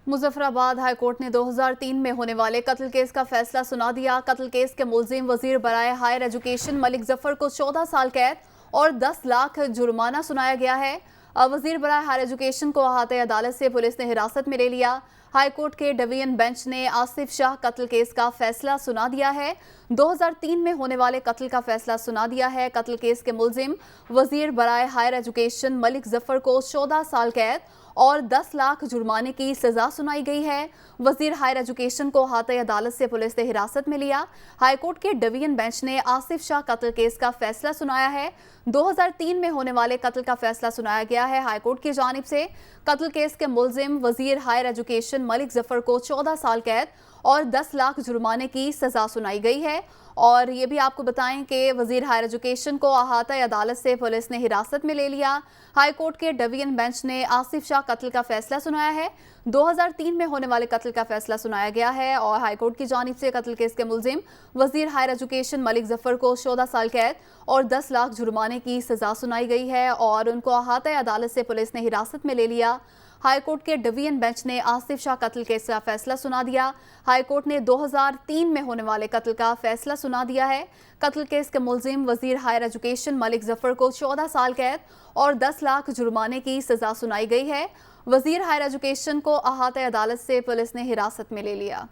Muzaffarabad high court نے 2003 میں ہونے والے قتل کیس کا فیصلہ سنا دیا۔ قتل کیس کے ملزم وزیر برائے ہائر ایجوکیشن ملک ظفر کو 14 سال قید اور 10 لاکھ جرمانہ سنایا گیا ہے۔ وزیر برائے ہائر ایجوکیشن کو احاطہ عدالت سے پولیس نے حراست میں لے لیا۔ ہائی کورٹ کے ڈویژن بینچ نے آصف شاہ قتل کیس کا فیصلہ سنا دیا ہے۔ 2003 میں ہونے والے قتل کا فیصلہ سنا دیا ہے۔ قتل کیس کے ملزم وزیر برائے ہائر ایجوکیشن ملک ظفر کو 14 سال قید اور 10 لاکھ جرمانے کی سزا سنائی گئی ہے۔ وزیر ہائر ایجوکیشن کو احاطہ عدالت سے پولیس نے حراست میں لیا۔ ہائی کورٹ کے ڈویژن بینچ نے آصف شاہ قتل کیس کا فیصلہ سنایا ہے۔ 2003 میں ہونے والے قتل کا فیصلہ سنایا گیا ہے۔ ہائی کورٹ کی جانب سے قتل کیس کے ملزم وزیر ہائر ایجوکیشن ملک ظفر کو 14 سال قید اور 10 لاکھ جرمانے کی سزا سنائی گئی ہے۔ اور یہ بھی آپ کو بتائیں کہ وزیر ہائر ایجوکیشن کو احاطہ عدالت سے پولیس نے حراست میں لے لیا۔ ہائی کورٹ کے ڈویژن بینچ نے آصف شاہ قتل کا فیصلہ سنایا ہے۔ 2003 میں ہونے والے قتل کا فیصلہ سنایا گیا ہے اور ہائی کورٹ کی جانب سے قتل کیس کے ملزم وزیر ہائر ایجوکیشن ملک ظفر کو 14 سال قید اور 10 لاکھ جرمانے کی سزا سنائی گئی ہے اور ان کو احاطہ عدالت سے پولیس نے حراست میں لے لیا۔ ہائی کورٹ کے ڈویژن بینچ نے آصف شاہ قتل کیس کا فیصلہ سنا دیا۔ ہائی کورٹ نے 2003 میں ہونے والے قتل کا فیصلہ سنا دیا ہے۔ قتل کیس کے ملزم وزیر ہائر ایجوکیشن ملک ظفر کو 14 سال قید اور 10 لاکھ جرمانے کی سزا سنائی گئی ہے۔ وزیر ہائر ایجوکیشن کو احاطہ عدالت سے پولیس نے حراست میں لے لیا۔